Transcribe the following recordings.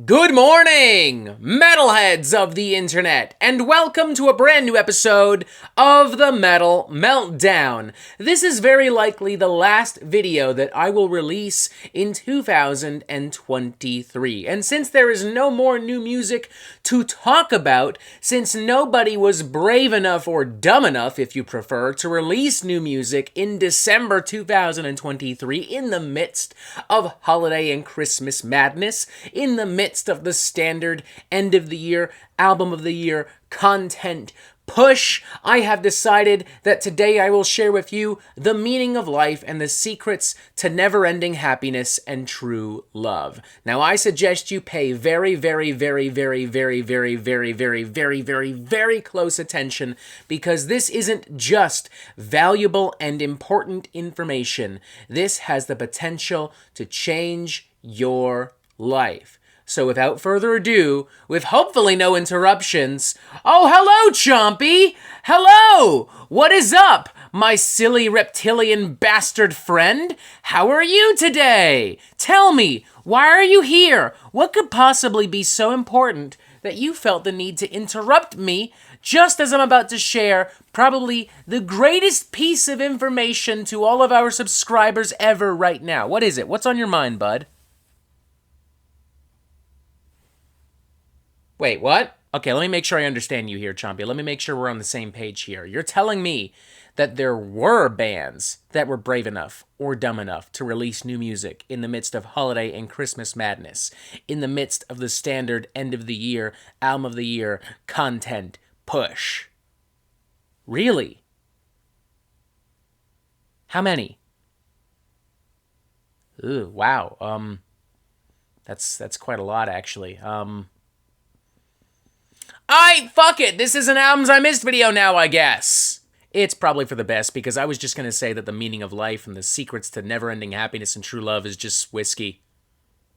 Good morning, metalheads of the internet, and welcome to a brand new episode of the Metal Meltdown. This is very likely the last video that I will release in 2023. And since there is no more new music to talk about, since nobody was brave enough or dumb enough, if you prefer, to release new music in December 2023 in the midst of holiday and Christmas madness, in the midst of the standard end of the year, album of the year content push, I have decided that today I will share with you the meaning of life and the secrets to never-ending happiness and true love. Now, I suggest you pay very close attention, because this isn't just valuable and important information. This has the potential to change your life. So without further ado, with hopefully no interruptions, oh, hello, Chompy! Hello! What is up, my silly reptilian bastard friend? How are you today? Tell me, why are you here? What could possibly be so important that you felt the need to interrupt me just as I'm about to share probably the greatest piece of information to all of our subscribers ever right now? What is it? What's on your mind, bud? Wait, what? Okay, let me make sure I understand you here, Chompy. Let me make sure we're on the same page here. You're telling me that there were bands that were brave enough or dumb enough to release new music in the midst of holiday and Christmas madness, in the midst of the standard end of the year, album of the year content push. Really? How many? Ooh, wow. That's quite a lot, actually. Fuck it, this is an Albums I Missed video now, I guess. It's probably for the best, because I was just gonna say that the meaning of life and the secrets to never-ending happiness and true love is just whiskey.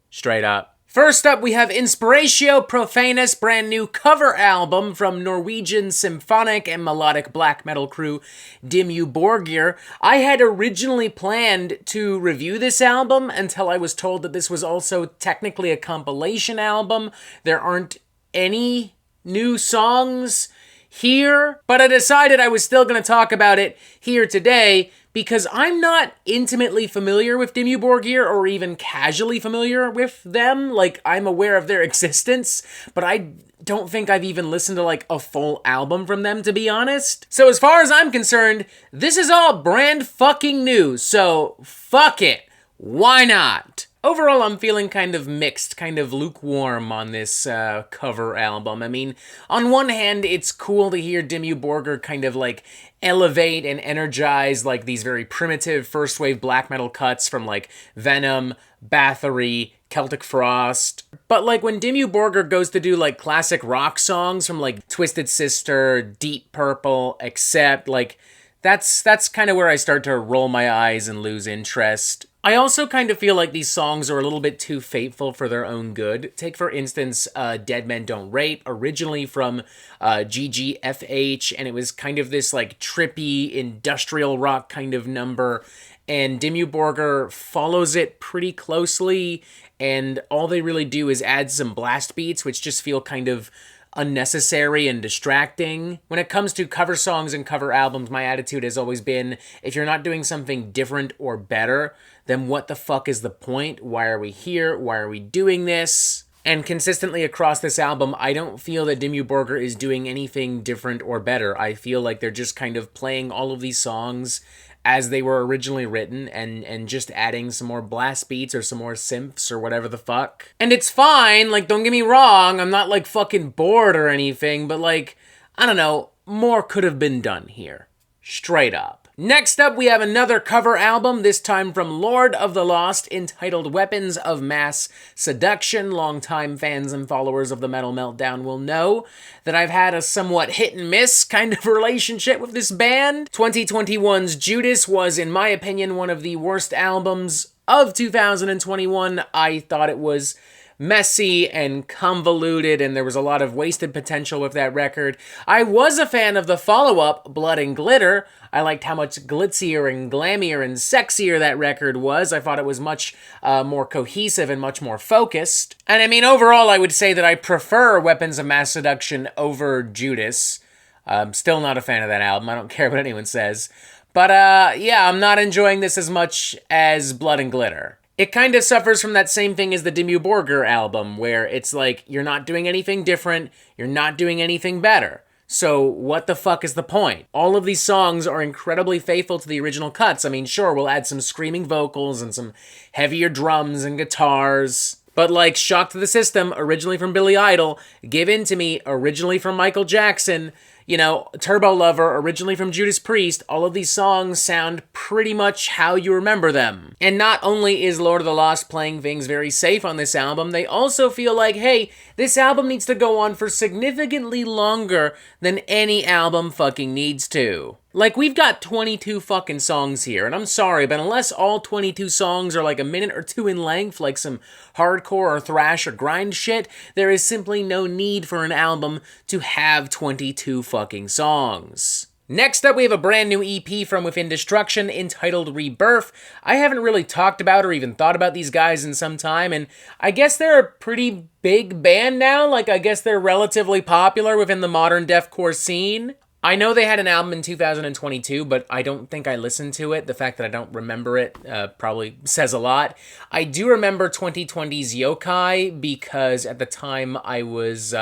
Straight up. First up, we have Inspiratio Profanus' brand new cover album from Norwegian symphonic and melodic black metal crew Dimmu Borgir. I had originally planned to review this album until I was told that this was also technically a compilation album. There aren't any new songs here, but I decided I was still going to talk about it here today because I'm not intimately familiar with Dimmu Borgir or even casually familiar with them. Like, I'm aware of their existence, but I don't think I've even listened to like a full album from them, to be honest. So as far as I'm concerned, this is all brand fucking new, so fuck it. Why not? Overall, I'm feeling kind of mixed, kind of lukewarm on this cover album. I mean, on one hand, it's cool to hear Dimmu Borgir kind of like elevate and energize like these very primitive first wave black metal cuts from like Venom, Bathory, Celtic Frost. But like when Dimmu Borgir goes to do like classic rock songs from like Twisted Sister, Deep Purple, Accept, like that's kind of where I start to roll my eyes and lose interest. I also kind of feel like these songs are a little bit too fateful for their own good. Take, for instance, Dead Men Don't Rape, originally from GGFH, and it was kind of this, like, trippy, industrial rock kind of number, and Dimmu Borgir follows it pretty closely, and all they really do is add some blast beats, which just feel kind of unnecessary and distracting. When it comes to cover songs and cover albums, my attitude has always been, if you're not doing something different or better, then what the fuck is the point? Why are we here? Why are we doing this? And consistently across this album, I don't feel that Dimmu Borgir is doing anything different or better. I feel like they're just kind of playing all of these songs as they were originally written and just adding some more blast beats or some more synths or whatever the fuck. And it's fine, like, don't get me wrong, I'm not, like, fucking bored or anything, but, like, I don't know, more could have been done here. Straight up. Next up, we have another cover album, this time from Lord of the Lost, entitled Weapons of Mass Seduction. Longtime fans and followers of the Metal Meltdown will know that I've had a somewhat hit-and-miss kind of relationship with this band. 2021's Judas was, in my opinion, one of the worst albums of 2021. I thought it was messy and convoluted, and there was a lot of wasted potential with that record. I was a fan of the follow-up, Blood and Glitter. I liked how much glitzier and glammier and sexier that record was. I thought it was much more cohesive and much more focused. And I mean, overall, I would say that I prefer Weapons of Mass Seduction over Judas. I'm still not a fan of that album. I don't care what anyone says. But yeah, I'm not enjoying this as much as Blood and Glitter. It kind of suffers from that same thing as the Dimmu Borgir album, where it's like, you're not doing anything different, you're not doing anything better. So what the fuck is the point? All of these songs are incredibly faithful to the original cuts. I mean, sure, we'll add some screaming vocals and some heavier drums and guitars. But like Shock to the System, originally from Billy Idol, Give In To Me, originally from Michael Jackson, you know, Turbo Lover, originally from Judas Priest, all of these songs sound pretty much how you remember them. And not only is Lord of the Lost playing things very safe on this album, they also feel like, hey, this album needs to go on for significantly longer than any album fucking needs to. Like, we've got 22 fucking songs here, and I'm sorry, but unless all 22 songs are like a minute or two in length, like some hardcore or thrash or grind shit, there is simply no need for an album to have 22 fucking songs. Next up, we have a brand new EP from Within Destruction entitled Rebirth. I haven't really talked about or even thought about these guys in some time, and I guess they're a pretty big band now. Like, I guess they're relatively popular within the modern deathcore scene. I know they had an album in 2022, but I don't think I listened to it. The fact that I don't remember it probably says a lot. I do remember 2020's Yokai because at the time I was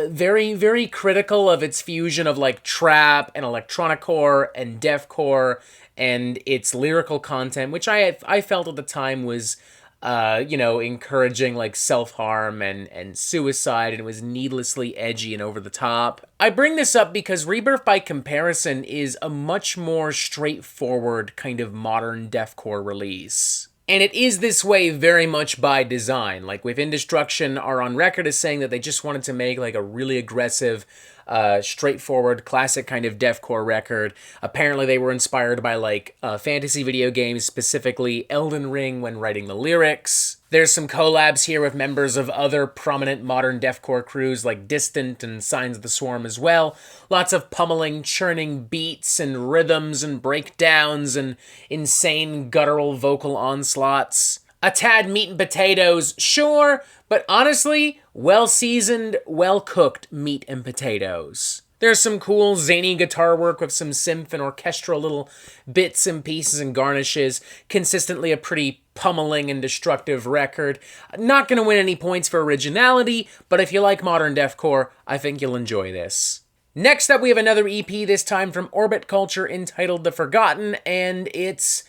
very, very critical of its fusion of like trap and electronicore and deathcore and its lyrical content, which I felt at the time was you know, encouraging like self-harm and suicide, and it was needlessly edgy and over the top. I bring this up because Rebirth, by comparison, is a much more straightforward kind of modern deathcore release. And it is this way very much by design. Like, Within Destruction are on record as saying that they just wanted to make like a really aggressive, straightforward, classic kind of deathcore record. Apparently they were inspired by like fantasy video games, specifically Elden Ring, when writing the lyrics. There's some collabs here with members of other prominent modern deathcore crews like Distant and Signs of the Swarm as well. Lots of pummeling, churning beats and rhythms and breakdowns and insane guttural vocal onslaughts. A tad meat and potatoes, sure, but honestly, well-seasoned, well-cooked meat and potatoes. There's some cool, zany guitar work with some synth and orchestral little bits and pieces and garnishes. Consistently a pretty pummeling and destructive record. Not gonna win any points for originality, but if you like modern deathcore, I think you'll enjoy this. Next up, we have another EP, this time from Orbit Culture, entitled The Forgotten, and it's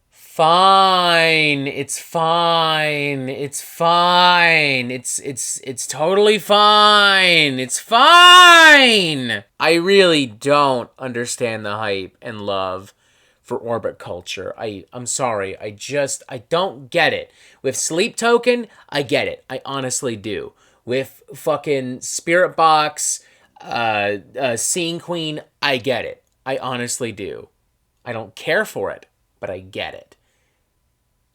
fine. It's fine. It's fine. It's totally fine. It's fine. I really don't understand the hype and love for Orbit Culture. I'm sorry. I don't get it. With Sleep Token, I get it. I honestly do. With fucking Spirit Box, Scene Queen, I get it. I honestly do. I don't care for it, but I get it.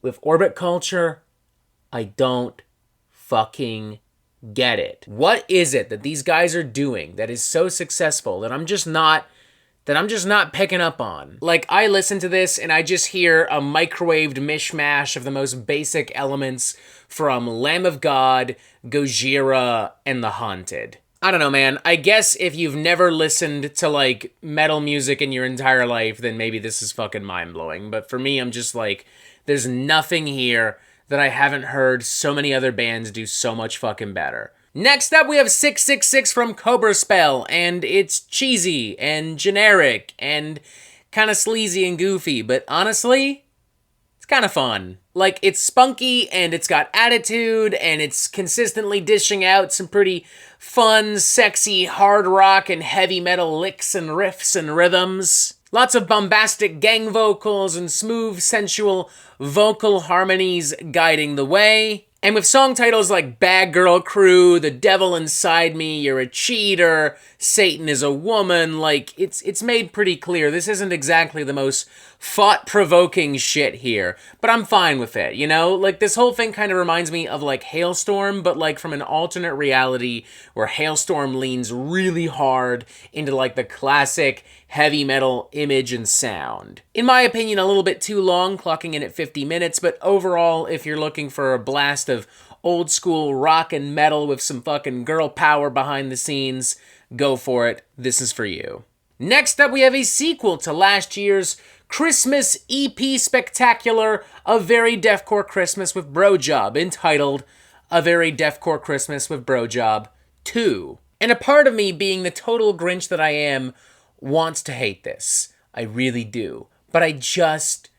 With Orbit Culture, I don't fucking get it. What is it that these guys are doing that is so successful that I'm just not picking up on? Like, I listen to this and I just hear a microwaved mishmash of the most basic elements from Lamb of God, Gojira, and The Haunted. I don't know, man. I guess if you've never listened to, like, metal music in your entire life, then maybe this is fucking mind-blowing. But for me, I'm just like, there's nothing here that I haven't heard so many other bands do so much fucking better. Next up, we have 666 from Cobra Spell, and it's cheesy and generic and kind of sleazy and goofy, but honestly, it's kind of fun. Like, it's spunky, and it's got attitude, and it's consistently dishing out some pretty fun, sexy, hard rock and heavy metal licks and riffs and rhythms. Lots of bombastic gang vocals and smooth, sensual vocal harmonies guiding the way. And with song titles like Bad Girl Crew, The Devil Inside Me, You're a Cheater, Satan is a Woman, like, it's made pretty clear this isn't exactly the most thought-provoking shit here, but I'm fine with it, you know? Like, this whole thing kind of reminds me of, like, Hailstorm, but, like, from an alternate reality where Hailstorm leans really hard into, like, the classic heavy metal image and sound. In my opinion, a little bit too long, clocking in at 50 minutes, but overall, if you're looking for a blast of old school rock and metal with some fucking girl power behind the scenes, go for it. This is for you. Next up, we have a sequel to last year's Christmas EP spectacular, A Very Deathcore Christmas with Brojob, entitled A Very Deathcore Christmas with Brojob 2. And a part of me, being the total Grinch that I am, wants to hate this. I really do. But I just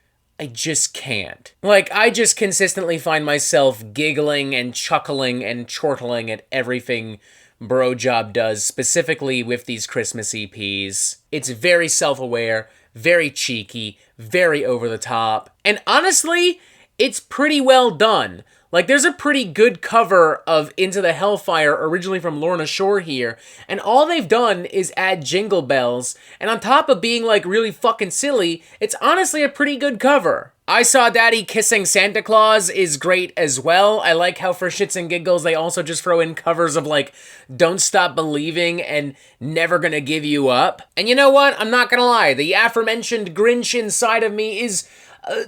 can't. Like, I just consistently find myself giggling and chuckling and chortling at everything Brojob does, specifically with these Christmas EPs. It's very self-aware, very cheeky, very over the top, and honestly, it's pretty well done. Like, there's a pretty good cover of Into the Hellfire, originally from Lorna Shore here, and all they've done is add jingle bells, and on top of being, like, really fucking silly, it's honestly a pretty good cover. I Saw Daddy Kissing Santa Claus is great as well. I like how for shits and giggles they also just throw in covers of like Don't Stop Believing and Never Gonna Give You Up. And you know what? I'm not gonna lie, the aforementioned Grinch inside of me is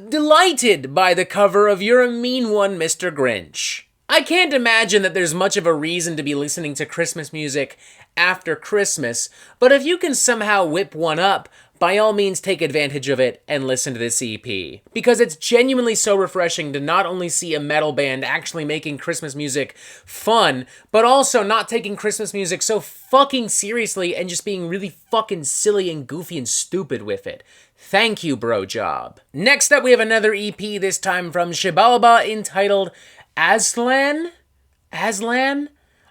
delighted by the cover of You're a Mean One, Mr. Grinch. I can't imagine that there's much of a reason to be listening to Christmas music after Christmas, but if you can somehow whip one up, by all means take advantage of it and listen to this EP. Because it's genuinely so refreshing to not only see a metal band actually making Christmas music fun, but also not taking Christmas music so fucking seriously and just being really fucking silly and goofy and stupid with it. Thank you, Brojob. Next up, we have another EP, this time from Shabbaa, entitled Aslan? Aslan?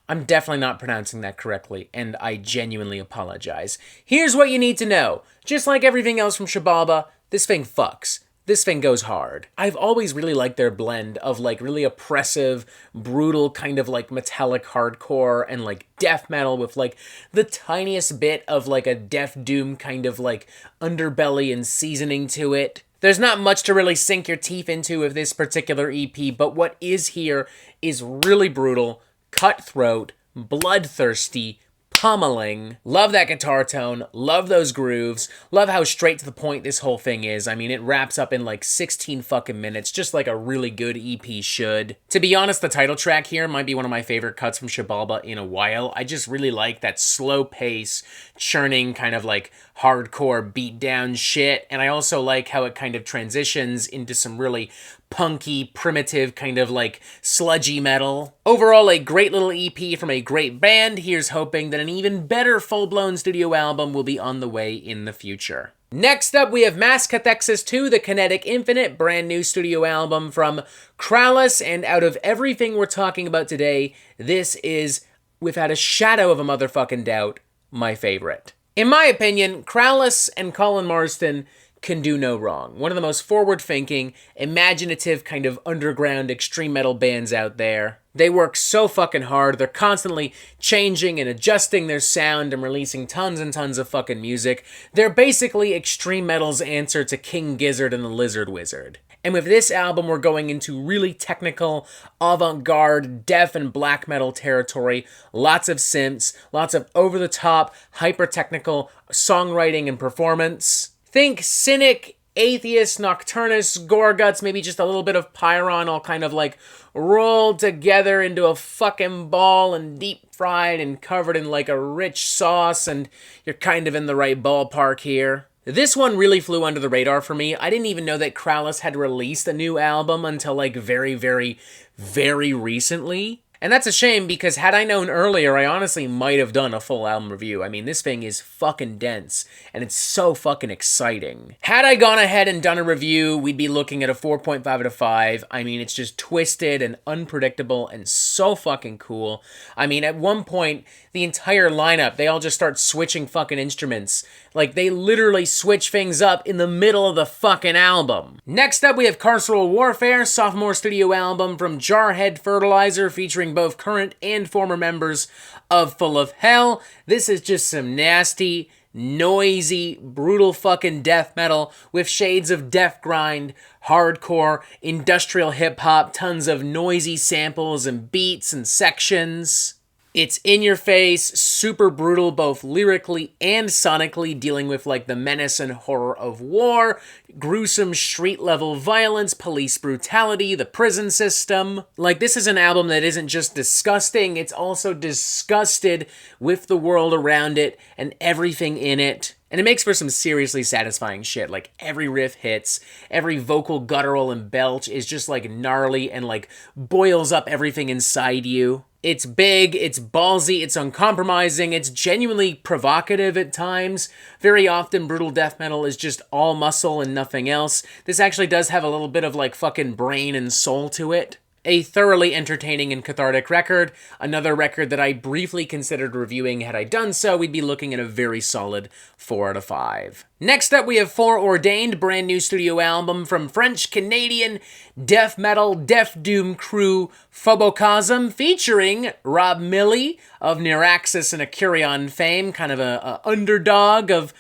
I'm definitely not pronouncing that correctly, and I genuinely apologize. Here's what you need to know. Just like everything else from Shabbaa, this thing fucks. This thing goes hard. I've always really liked their blend of like really oppressive, brutal kind of like metallic hardcore and like death metal with like the tiniest bit of like a Death Doom kind of like underbelly and seasoning to it. There's not much to really sink your teeth into with this particular EP, but what is here is really brutal, cutthroat, bloodthirsty, pummeling. Love that guitar tone, love those grooves, love how straight to the point this whole thing is. I mean, it wraps up in like 16 fucking minutes, just like a really good EP should. To be honest, the title track here might be one of my favorite cuts from Shabbaa in a while. I just really like that slow pace, churning kind of like hardcore beat down shit, and I also like how it kind of transitions into some really punky, primitive, kind of like sludgy metal. Overall, a great little EP from a great band. Here's hoping that an even better full-blown studio album will be on the way in the future. Next up, we have Mass Cathexis 2, The Kinetic Infinite, brand new studio album from Krallice, and out of everything we're talking about today, this is, without a shadow of a motherfucking doubt, my favorite. In my opinion, Krallice and Colin Marston can do no wrong. One of the most forward-thinking, imaginative kind of underground extreme metal bands out there. They work so fucking hard. They're constantly changing and adjusting their sound and releasing tons and tons of fucking music. They're basically extreme metal's answer to King Gizzard and the Lizard Wizard. And with this album, we're going into really technical, avant-garde, death and black metal territory. Lots of synths, lots of over-the-top, hyper-technical songwriting and performance. Think Cynic, Atheist, Nocturnus, Gorguts, maybe just a little bit of Pyron, all kind of like rolled together into a fucking ball and deep fried and covered in like a rich sauce, and you're kind of in the right ballpark here. This one really flew under the radar for me. I didn't even know that Krallice had released a new album until like very, very, very recently. And that's a shame because had I known earlier, I honestly might have done a full album review. I mean, this thing is fucking dense, and it's so fucking exciting. Had I gone ahead and done a review, we'd be looking at a 4.5 out of 5. I mean, it's just twisted and unpredictable and so fucking cool. I mean, at one point, the entire lineup, they all just start switching fucking instruments. Like, they literally switch things up in the middle of the fucking album. Next up, we have Carceral Warfare, sophomore studio album from Jarhead Fertilizer, featuring both current and former members of Full of Hell. This is just some nasty, noisy, brutal fucking death metal with shades of death grind, hardcore, industrial hip-hop, tons of noisy samples and beats and sections. It's in your face, super brutal, both lyrically and sonically, dealing with like the menace and horror of war, gruesome street level violence, police brutality, the prison system. Like, this is an album that isn't just disgusting, it's also disgusted with the world around it and everything in it. And it makes for some seriously satisfying shit. Like, every riff hits, every vocal guttural and belch is just like gnarly and like boils up everything inside you. It's big, it's ballsy, it's uncompromising, it's genuinely provocative at times. Very often, brutal death metal is just all muscle and nothing else. This actually does have a little bit of like fucking brain and soul to it. A thoroughly entertaining and cathartic record. Another record that I briefly considered reviewing. Had I done so, we'd be looking at a very solid 4 out of 5. Next up, we have For Ordained, brand new studio album from French-Canadian death metal death doom crew Phobocosm, featuring Rob Milley of Neuraxis and Acurion fame, kind of a underdog of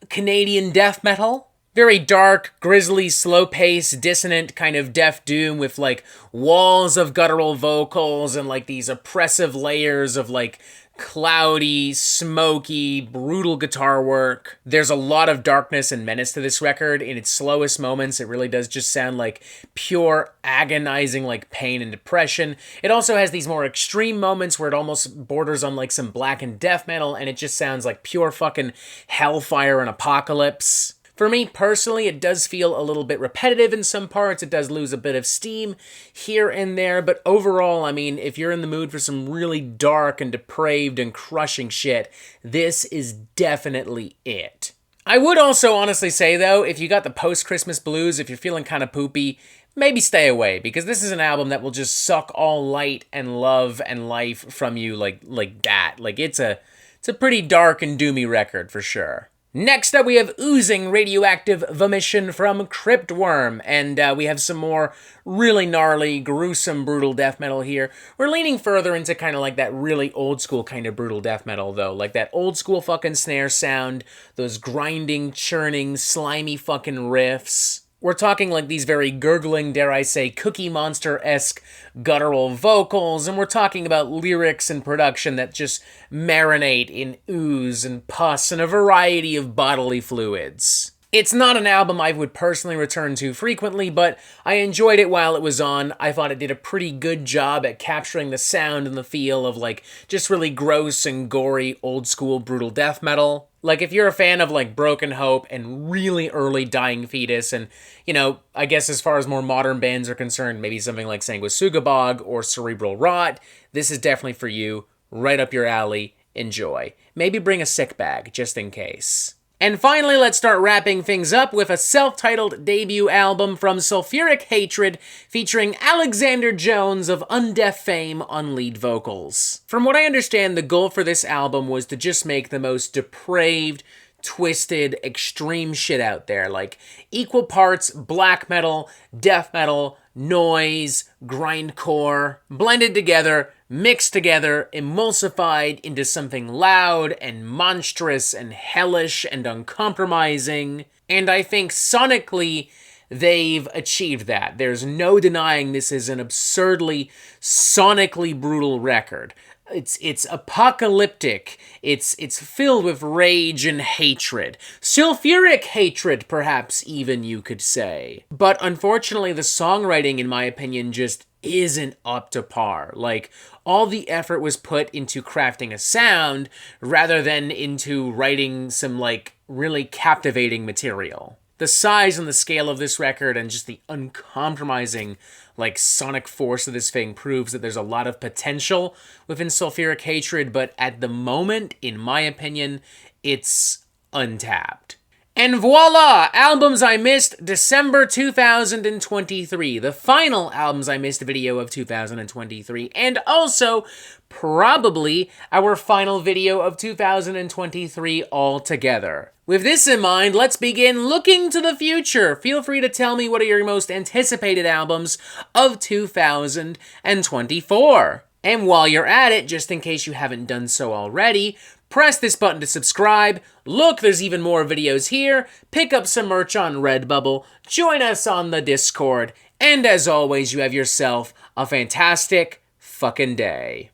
Canadian death metal. Very dark, grisly, slow-paced, dissonant kind of death doom with like walls of guttural vocals and like these oppressive layers of like cloudy, smoky, brutal guitar work. There's a lot of darkness and menace to this record. In its slowest moments, it really does just sound like pure, agonizing like pain and depression. It also has these more extreme moments where it almost borders on like some blackened death metal, and it just sounds like pure fucking hellfire and apocalypse. For me, personally, it does feel a little bit repetitive in some parts. It does lose a bit of steam here and there. But overall, I mean, if you're in the mood for some really dark and depraved and crushing shit, this is definitely it. I would also honestly say, though, if you got the post-Christmas blues, if you're feeling kind of poopy, maybe stay away, because this is an album that will just suck all light and love and life from you like that. Like, it's a pretty dark and doomy record, for sure. Next up, we have Oozing Radioactive Vomission from Cryptworm, and we have some more really gnarly, gruesome, brutal death metal here. We're leaning further into kind of like that really old school kind of brutal death metal, though. Like that old school fucking snare sound, those grinding, churning, slimy fucking riffs. We're talking like these very gurgling, dare I say, Cookie Monster-esque guttural vocals, and we're talking about lyrics and production that just marinate in ooze and pus and a variety of bodily fluids. It's not an album I would personally return to frequently, but I enjoyed it while it was on. I thought it did a pretty good job at capturing the sound and the feel of like just really gross and gory old school brutal death metal. Like, if you're a fan of, like, Broken Hope and really early Dying Fetus and, you know, I guess as far as more modern bands are concerned, maybe something like Sanguisugabogg or Cerebral Rot, this is definitely for you. Right up your alley. Enjoy. Maybe bring a sick bag, just in case. And finally, let's start wrapping things up with a self-titled debut album from Sulfuric Hatred, featuring Alexander Jones of Undeaf fame on lead vocals. From what I understand, the goal for this album was to just make the most depraved, twisted, extreme shit out there. Like, equal parts black metal, death metal, noise, grindcore, blended together, mixed together, emulsified into something loud and monstrous and hellish and uncompromising. And I think sonically, they've achieved that. There's no denying this is an absurdly, sonically brutal record. It's apocalyptic. It's filled with rage and hatred. Sulfuric hatred, perhaps even you could say. But unfortunately, the songwriting, in my opinion, just isn't up to par. Like, all the effort was put into crafting a sound rather than into writing some, like, really captivating material. The size and the scale of this record and just the uncompromising, like, sonic force of this thing proves that there's a lot of potential within Sulfuric Hatred, but at the moment, in my opinion, it's untapped. And voila! Albums I Missed, December 2023. The final Albums I Missed video of 2023. And also, probably, our final video of 2023 altogether. With this in mind, let's begin looking to the future. Feel free to tell me what are your most anticipated albums of 2024. And while you're at it, just in case you haven't done so already, press this button to subscribe. Look, there's even more videos here. Pick up some merch on Redbubble. Join us on the Discord. And as always, you have yourself a fantastic fucking day.